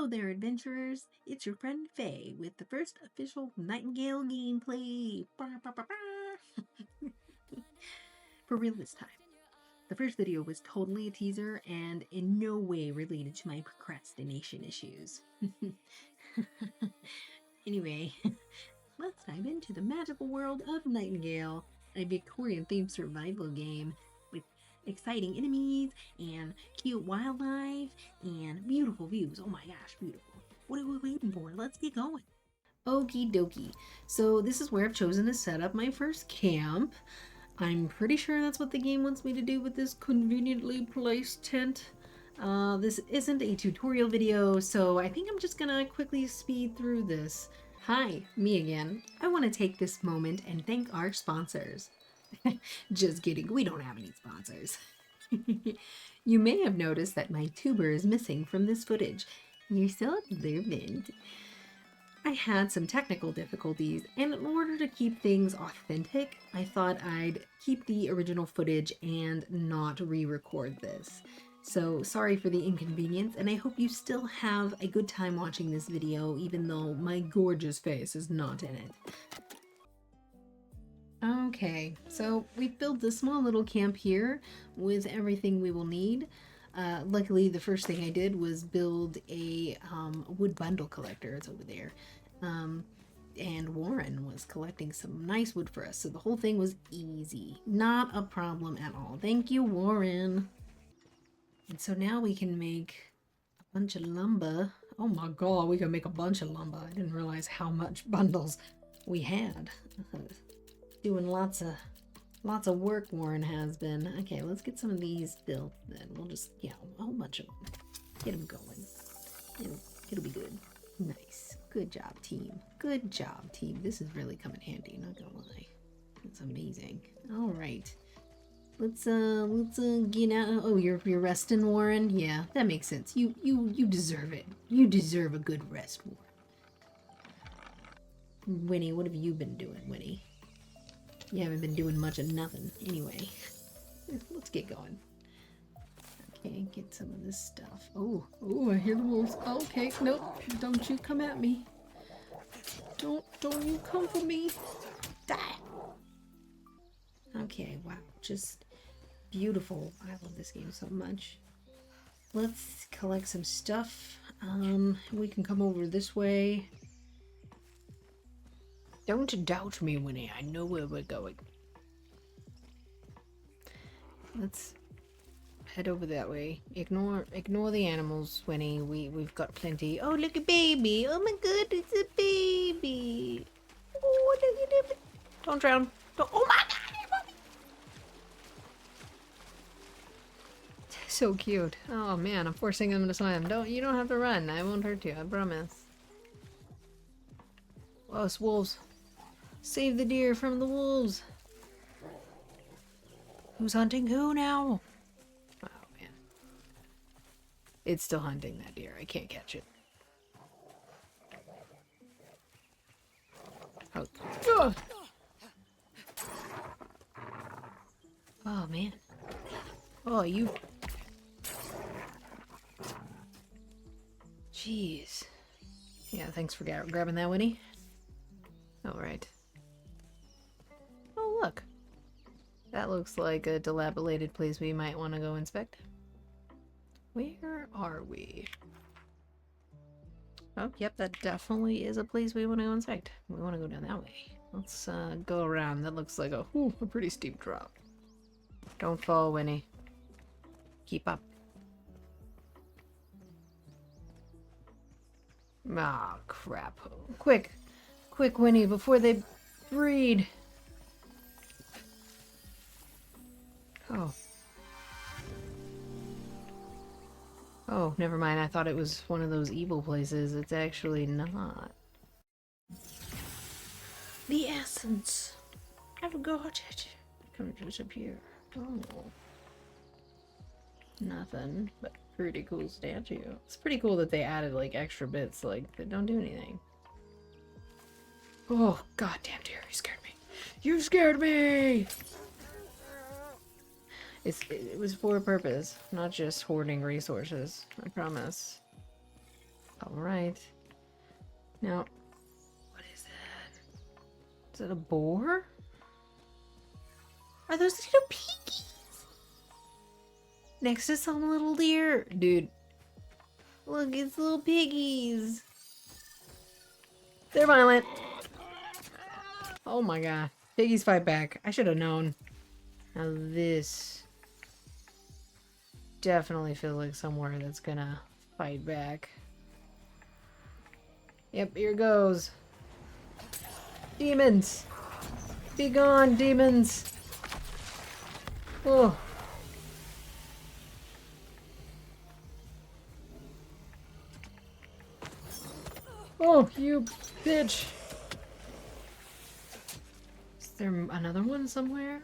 Hello there, adventurers. It's your friend Faye with the first official Nightingale gameplay. For real this time. The first video was totally a teaser and in no way related to my procrastination issues. Anyway, let's dive into the magical world of Nightingale, a Victorian-themed survival game with exciting enemies and cute wildlife and beautiful views. Oh my gosh, beautiful. What are we waiting for? Let's get going. Okie dokie. So this is where I've chosen to set up my first camp. I'm pretty sure that's what the game wants me to do with this conveniently placed tent. This isn't a tutorial video, so I think I'm just gonna quickly speed through this. Hi, me again. I want to take this moment and thank our sponsors. Just kidding, we don't have any sponsors. You may have noticed that my tuber is missing from this footage. You're so observant. I had some technical difficulties, and in order to keep things authentic, I thought I'd keep the original footage and not re-record this. So sorry for the inconvenience, and I hope you still have a good time watching this video, even though my gorgeous face is not in it. Okay, so we've built this small little camp here with everything we will need. Luckily, the first thing I did was build a wood bundle collector. It's over there. And Warren was collecting some nice wood for us, so the whole thing was easy. Not a problem at all. Thank you, Warren. And so now we can make a bunch of lumber. Oh my god, we can make a bunch of lumber. I didn't realize how much bundles we had. Doing lots of work, Warren has been. Okay, let's get some of these built then. We'll just, yeah, a whole bunch of them. Get them going. It'll be good. Nice. Good job, team. Good job, team. This is really come in handy, not gonna lie. It's amazing. All right. Let's get out. Oh, you're resting, Warren? Yeah, that makes sense. You deserve it. You deserve a good rest, Warren. Winnie, what have you been doing, Winnie? You haven't been doing much of nothing. Anyway, let's get going. Okay, get some of this stuff. Oh, I hear the wolves. Okay, nope, don't you come at me. Don't you come for me. Die. Okay, wow, just beautiful. I love this game so much. Let's collect some stuff. We can come over this way. Don't doubt me, Winnie. I know where we're going. Let's head over that way. Ignore the animals, Winnie. We've got plenty. Oh, look, a baby. Oh my god, it's a baby. Oh, look at it. Don't drown. Don't. Oh my god. So cute. Oh man, I'm forcing him to swim. You don't have to run. I won't hurt you. I promise. Oh, it's wolves. Save the deer from the wolves. Who's hunting who now? Oh, man. It's still hunting that deer. I can't catch it. Oh, oh man. Oh, you... Jeez. Yeah, thanks for grabbing that, Winnie. Alright. Oh, look. That looks like a dilapidated place we might want to go inspect. Where are we? Oh, yep, that definitely is a place we want to go inspect. We want to go down that way. Let's go around. That looks like a pretty steep drop. Don't fall, Winnie. Keep up. Ah, crap. Quick, Winnie, before they breed. Oh. Oh, never mind. I thought it was one of those evil places. It's actually not. The essence. I've got it. Come to disappear. Oh. Nothing, but pretty cool statue. It's pretty cool that they added like extra bits like that don't do anything. Oh, goddamn dear, you scared me. You scared me! It was for a purpose, not just hoarding resources. I promise. Alright. Now, what is that? Is it a boar? Are those little piggies? Next to some little deer. Dude. Look, it's little piggies. They're violent. Oh my god. Piggies fight back. I should have known. Now this definitely feels like somewhere that's gonna fight back. Yep, here goes. Demons! Be gone, demons! Oh. Oh, you bitch! Is there another one somewhere?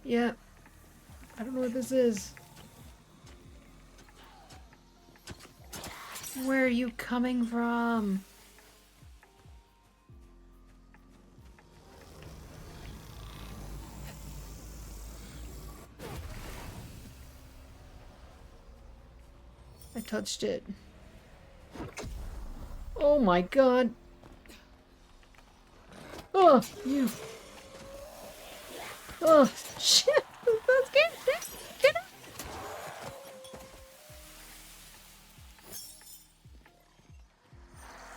Yeah. I don't know what this is. Where are you coming from? I touched it. Oh my god. Oh, you. Oh, shit. Let's get up.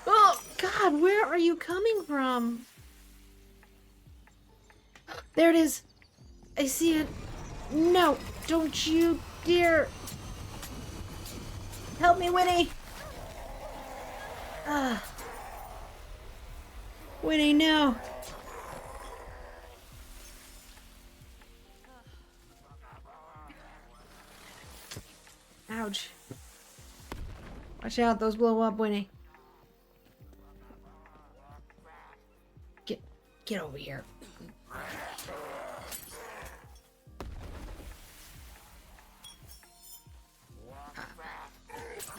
Oh, God, where are you coming from? There it is. I see it. No, don't you dare. Help me, Winnie. Winnie, no. Ouch. Watch out, those blow up, Winnie. Get over here. I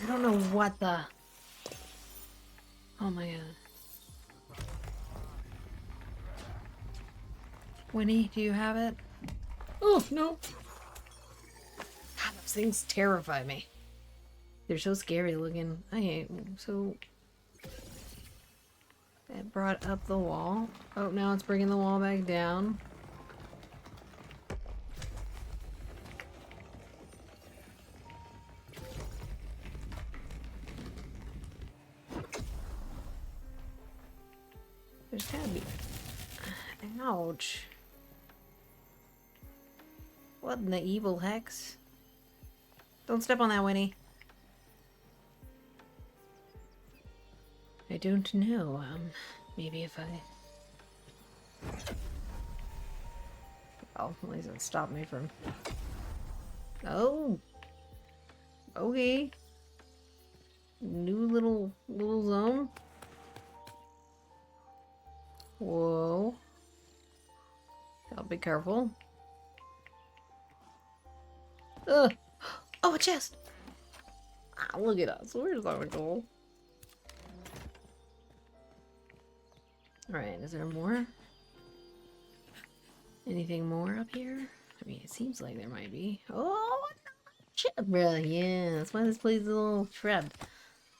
don't know what the... Oh my god. Winnie, do you have it? Oh, no. God, those things terrify me. They're so scary looking. So... It brought up the wall. Oh, now it's bringing the wall back down. There's gotta be... Ouch. What in the evil hex? Don't step on that, Winnie. I don't know. Maybe if I... Oh, at least it stopped me from... Oh! Okay. New little zone. Whoa. I'll be careful. Ugh! Oh, a chest! Ah, look at us. Where's our goal? Alright, is there more? Anything more up here? I mean, it seems like there might be. Oh, shit, bro. Yeah, that's why this place is a little trapped.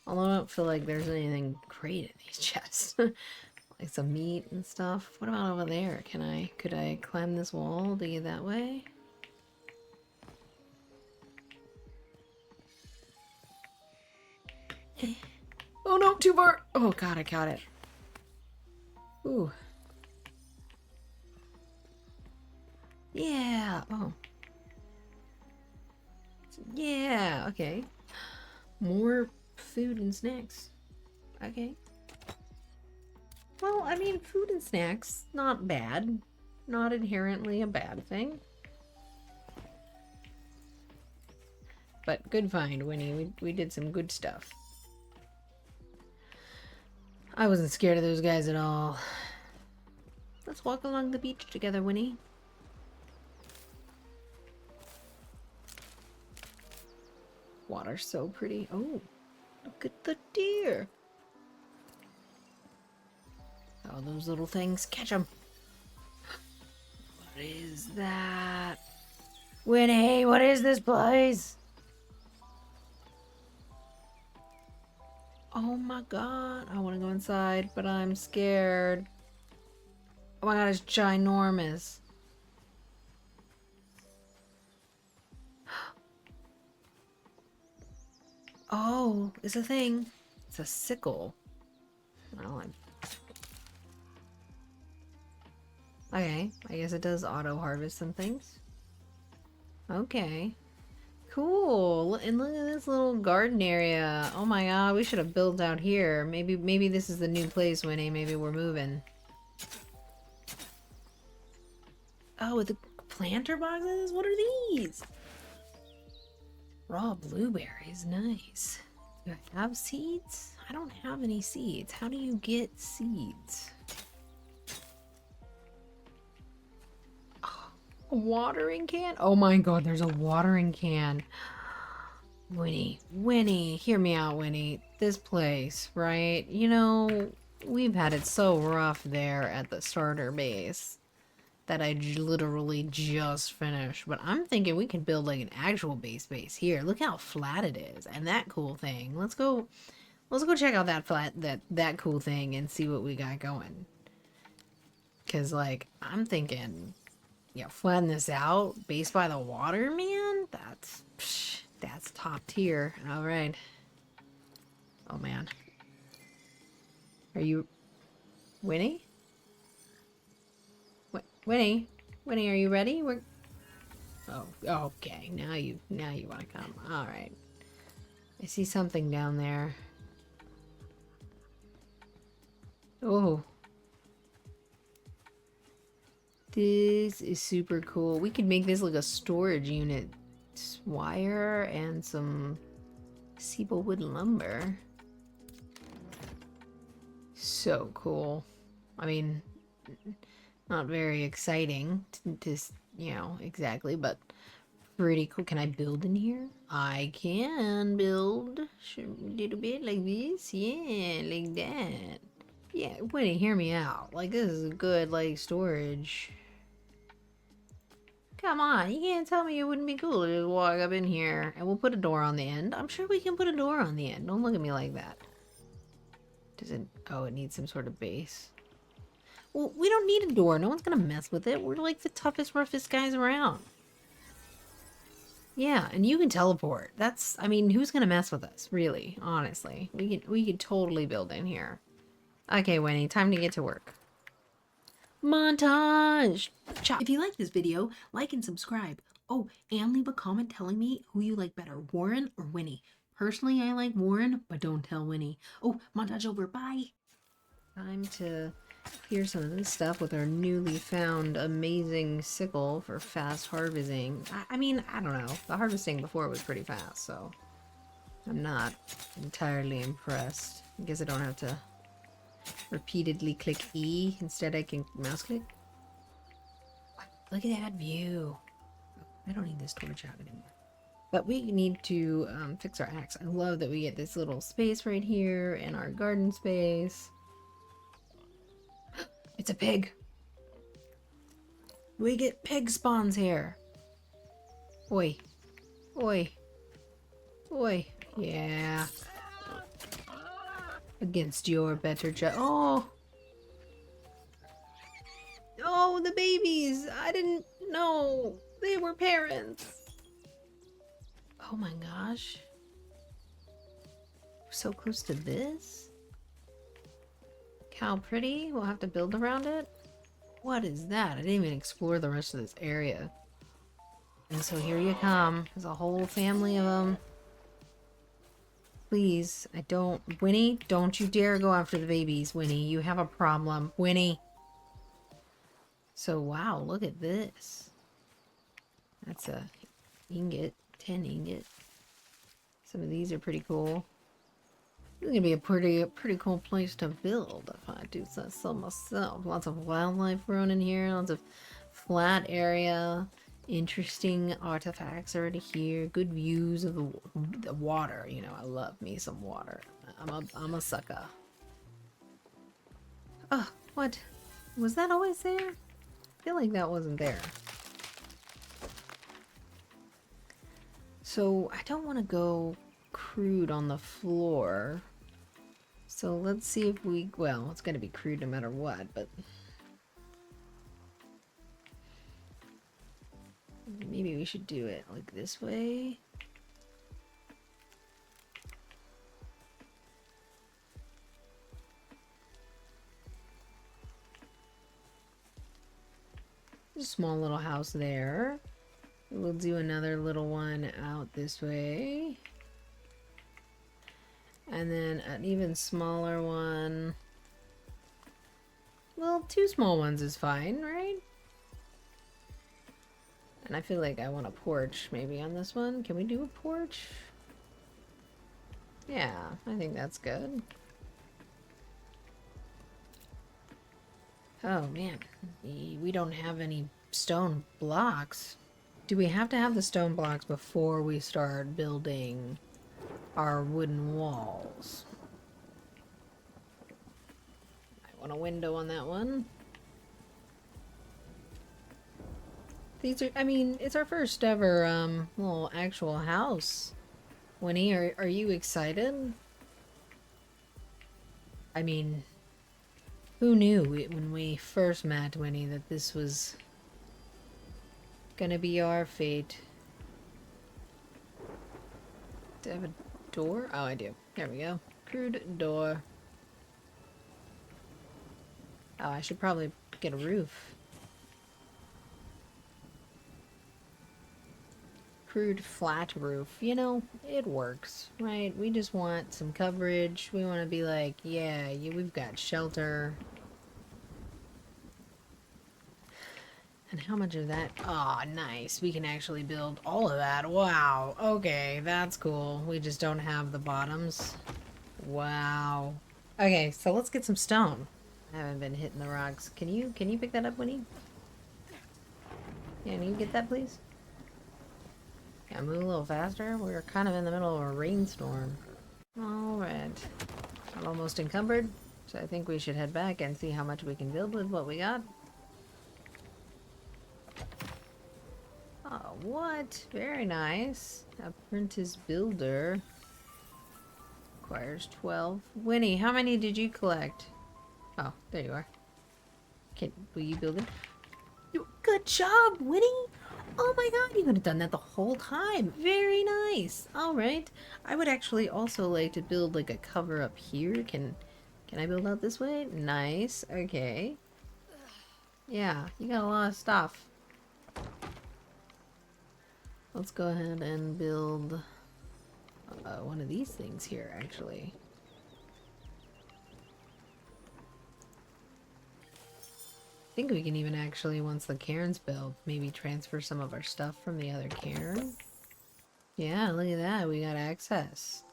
Although I don't feel like there's anything great in these chests. Like some meat and stuff. What about over there? Could I climb this wall to get that way? Oh no, too far! Oh god, I caught it. Ooh. Yeah, oh. Yeah, okay. More food and snacks. Okay. Well, I mean, food and snacks, not bad. Not inherently a bad thing. But good find, Winnie. We did some good stuff. I wasn't scared of those guys at all. Let's walk along the beach together, Winnie. Water's so pretty. Oh, look at the deer. Oh, those little things. Catch them. What is that? Winnie, what is this place? Oh my god. I want to go inside, but I'm scared. Oh my god, it's ginormous. Oh, it's a thing. It's a sickle. Well, okay, I guess it does auto harvest some things. Okay. Cool. And look at this little garden area. Oh my god, we should have built out here. Maybe this is the new place, Winnie. Maybe we're moving. Oh, with the planter boxes? What are these? Raw blueberries. Nice. Do I have seeds? I don't have any seeds. How do you get seeds? A watering can? Oh my god, there's a watering can. Winnie, hear me out, Winnie. This place, right? You know, we've had it so rough there at the starter base that I literally just finished. But I'm thinking we can build like an actual base here. Look how flat it is, and that cool thing. Let's go check out that cool thing and see what we got going. Cause like I'm thinking, yeah, flatten this out, base by the water, man. That's top tier. All right. Oh man. Are you Winnie? Winnie? Winnie, are you ready? We're Oh, okay. Now you want to come. All right. I see something down there. Oh. This is super cool. We could make this like a storage unit. Wire and some Seeplewood lumber. So cool. I mean, not very exciting to you know, exactly, but pretty cool. Can I build in here? I can build a little bit like this. Yeah, like that. Yeah, wait, hear me out. Like, this is a good, like, storage. Come on, you can't tell me it wouldn't be cool to just walk up in here and we'll put a door on the end. I'm sure we can put a door on the end. Don't look at me like that. Does it? Oh, it needs some sort of base. Well, we don't need a door. No one's gonna mess with it. We're like the toughest, roughest guys around. Yeah, and you can teleport. That's, I mean, who's gonna mess with us, really? Honestly, we could totally build in here. Okay, Winnie, time to get to work. Montage. If you like this video, like and subscribe. Oh, and leave a comment telling me who you like better, Warren or Winnie. Personally, I like Warren, but don't tell Winnie. Oh, montage over. Bye. Time to hear some of this stuff with our newly found amazing sickle for fast harvesting. I mean, I don't know. The harvesting before was pretty fast, so I'm not entirely impressed. I guess I don't have to repeatedly click E. Instead, I can mouse click. Look at that view. I don't need this torch out anymore. But we need to fix our axe. I love that we get this little space right here in our garden space. It's a pig. We get pig spawns here. Oi. Oi. Oi. Yeah. Against your better Oh! Oh, the babies! I didn't know they were parents. Oh my gosh. We're so close to this. How pretty. We'll have to build around it. What is that? I didn't even explore the rest of this area. And so here you come. There's a whole family of them. Please, I don't... Winnie, don't you dare go after the babies, Winnie. You have a problem. Winnie. So, wow, look at this. That's a ingot. 10 ingot. Some of these are pretty cool. This is gonna be a pretty cool place to build if I do so myself. Lots of wildlife growing in here, lots of flat area, interesting artifacts already here, good views of the water. You know, I love me some water. I'm a sucker. Oh, what? Was that always there? I feel like that wasn't there. So I don't want to go crude on the floor. So let's see if we, well, it's going to be crude no matter what, but maybe we should do it like this way. A small little house there. We'll do another little one out this way. And then an even smaller one. Well, 2 small ones is fine, right? And I feel like I want a porch maybe on this one. Can we do a porch? Yeah, I think that's good. Oh man, we don't have any stone blocks. Do we have to have the stone blocks before we start building our wooden walls? I want a window on that one. These are, I mean, it's our first ever little actual house. Winnie, are you excited? I mean, who knew when we first met, Winnie, that this was gonna be our fate? Do I have a door? Oh, I do. There we go. Crude door. Oh, I should probably get a roof. Crude flat roof. You know, it works, right? We just want some coverage. We want to be like, yeah, we've got shelter. And how much of that? Oh, nice. We can actually build all of that. Wow. Okay, that's cool. We just don't have the bottoms. Wow. Okay, so let's get some stone. I haven't been hitting the rocks. Can you pick that up, Winnie? Yeah, can you get that, please? Yeah, move a little faster. We're kind of in the middle of a rainstorm. Alright. I'm almost encumbered, so I think we should head back and see how much we can build with what we got. Oh, what? Very nice. Apprentice builder. Requires 12. Winnie, how many did you collect? Oh, there you are. Will you build it? Good job, Winnie! Oh my god, you could have done that the whole time. Very nice. Alright. I would actually also like to build like a cover up here. Can I build out this way? Nice. Okay. Yeah, you got a lot of stuff. Let's go ahead and build one of these things here, actually. I think we can even actually, once the cairn's built, maybe transfer some of our stuff from the other cairn. Yeah, look at that. We got access.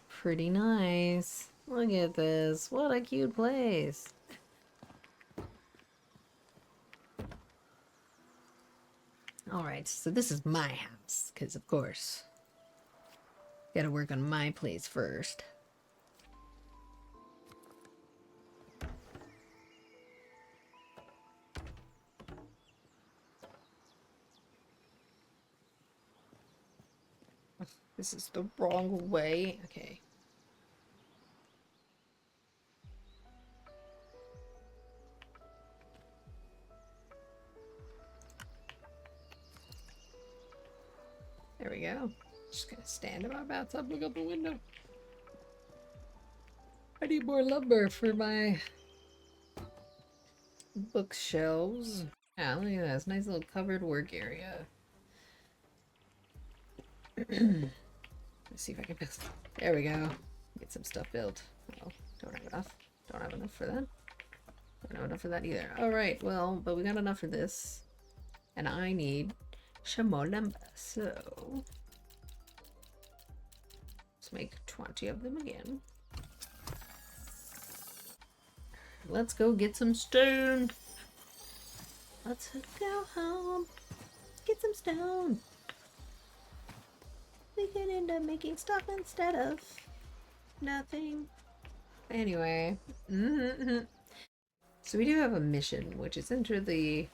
Pretty nice. Look at this. What a cute place. Alright, so this is my house, because of course, gotta work on my place first. This is the wrong way. Okay. There we go. Just gonna stand in my bathtub, look out the window. I need more lumber for my bookshelves. Yeah, look at this nice little covered work area. Let's see if I can build. There we go. Get some stuff built. Oh, don't have enough. Don't have enough for that. Don't have enough for that either. Alright, well, but we got enough for this. And I need some more lumber. So let's make 20 of them again. Let's go get some stone. Let's go home. Get some stone. We can end up making stuff instead of nothing. Anyway. So we do have a mission, which is enter the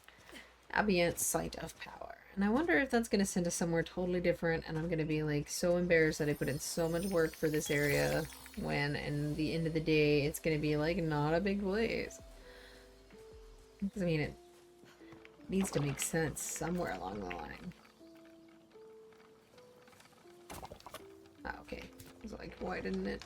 Abiant Site of Power. And I wonder if that's going to send us somewhere totally different, and I'm going to be like so embarrassed that I put in so much work for this area when, in the end of the day, it's going to be like not a big place. Because I mean, it needs to make sense somewhere along the line. Ah, okay. I was like, why didn't it?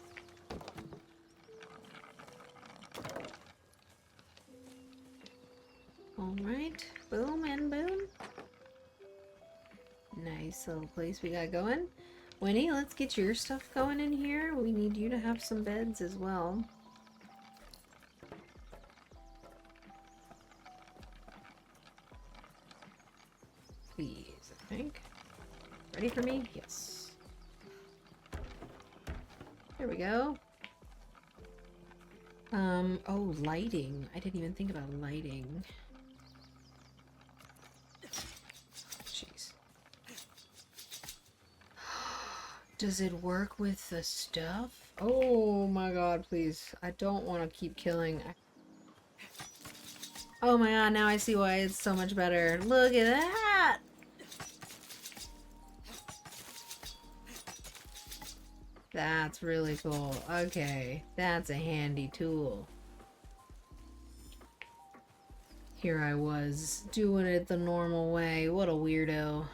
Alright. Boom and boom. Nice little place we got going. Winnie, let's get your stuff going in here. We need you to have some beds as well. Please, I think. Ready for me? Yes. There we go. Oh, lighting. I didn't even think about lighting. Jeez. Does it work with the stuff? Oh my god, please. I don't want to keep killing. Oh my god, now I see why it's so much better. Look at that! That's really cool. Okay, that's a handy tool. Here I was, doing it the normal way. What a weirdo.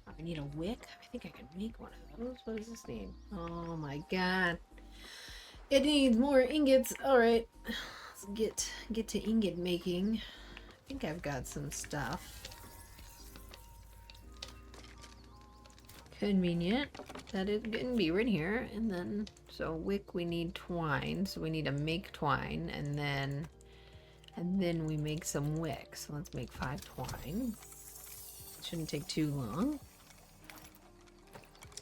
I need a wick? I think I can make one of those. What does this need? Oh my god. It needs more ingots. Alright. Let's get to ingot making. I think I've got some stuff. Convenient that it can be right here. And then, so wick, we need twine. So we need to make twine, and then we make some wick. So let's make 5 twine. Shouldn't take too long.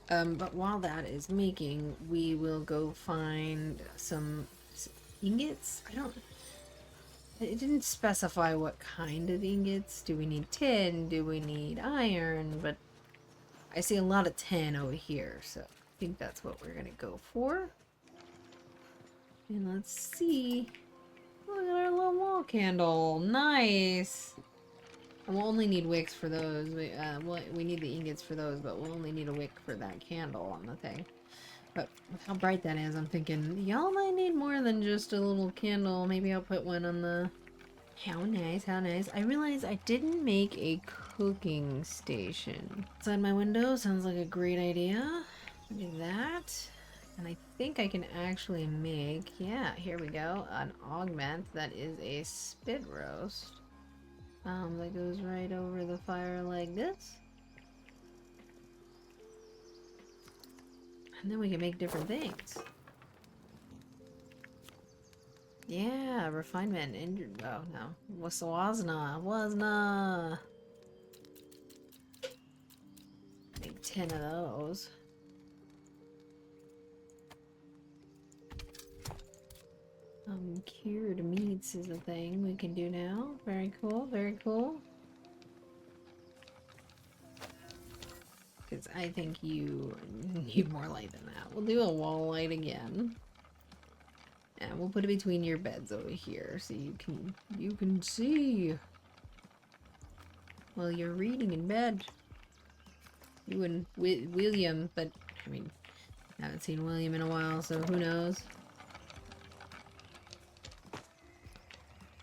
But while that is making, we will go find some ingots. It didn't specify what kind of ingots. Do we need tin? Do we need iron? But I see a lot of tin over here, so I think that's what we're gonna go for. And let's see. Look at our little wall candle. Nice! And we'll only need wicks for those. We need the ingots for those, but we'll only need a wick for that candle on the thing. But with how bright that is, I'm thinking, y'all might need more than just a little candle. Maybe I'll put one on the... How nice, how nice. I realized I didn't make a cooking station. Outside my window sounds like a great idea. Do that. And I think I can actually make, yeah, here we go, an augment that is a spit roast. That goes right over the fire like this. And then we can make different things. Yeah, refinement. Oh, no. Wasna. Make 10 of those. Cured meats is a thing we can do now. Very cool, very cool. Because I think you need more light than that. We'll do a wall light again. And we'll put it between your beds over here so you can see while you're reading in bed. You and William, but I mean, I haven't seen William in a while, so who knows?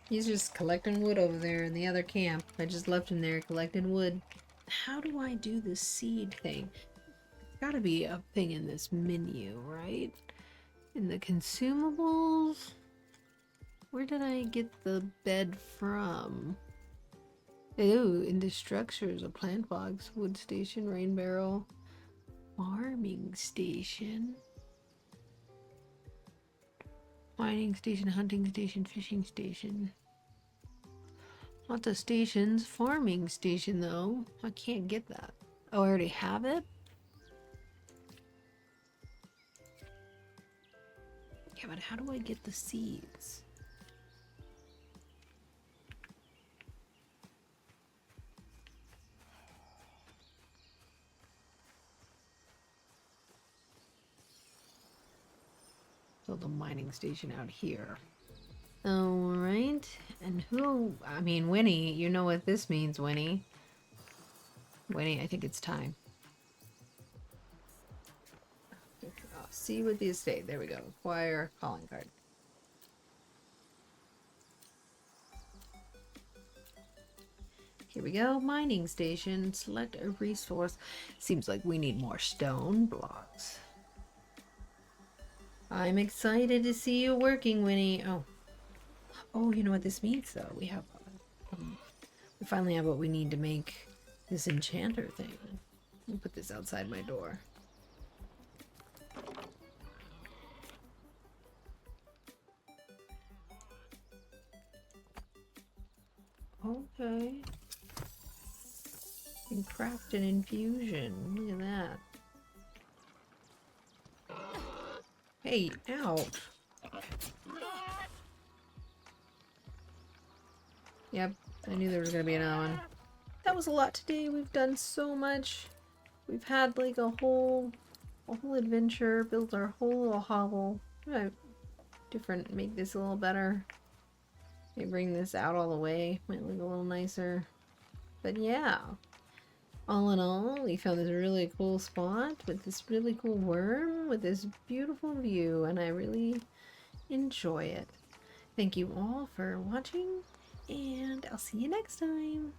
He's just collecting wood over there in the other camp. I just left him there collecting wood. How do I do the seed thing? There's gotta be a thing in this menu, right? In the consumables? Where did I get the bed from? Ew, in the structures, a plant box, wood station, rain barrel, farming station, mining station, hunting station, fishing station. Lots of stations. Farming station, though. I can't get that. Oh, I already have it? Yeah, but how do I get the seeds? Build a mining station out here. Alright. And who... I mean, Winnie. You know what this means, Winnie. Winnie, I think it's time. See with the estate. There we go. Acquire calling card. Here we go. Mining station. Select a resource. Seems like we need more stone blocks. I'm excited to see you working, Winnie. Oh. Oh, you know what this means, though? We have... we finally have what we need to make this enchanter thing. I'll put this outside my door. Okay. And craft an infusion. Look at that. Hey, ouch. Yep, I knew there was gonna be another one. That was a lot today. We've done so much. We've had like a whole adventure, built our whole little hovel. Make this a little better. Maybe bring this out all the way. Might look a little nicer. But yeah. All in all, we found this really cool spot with this really cool worm with this beautiful view, and I really enjoy it. Thank you all for watching, and I'll see you next time.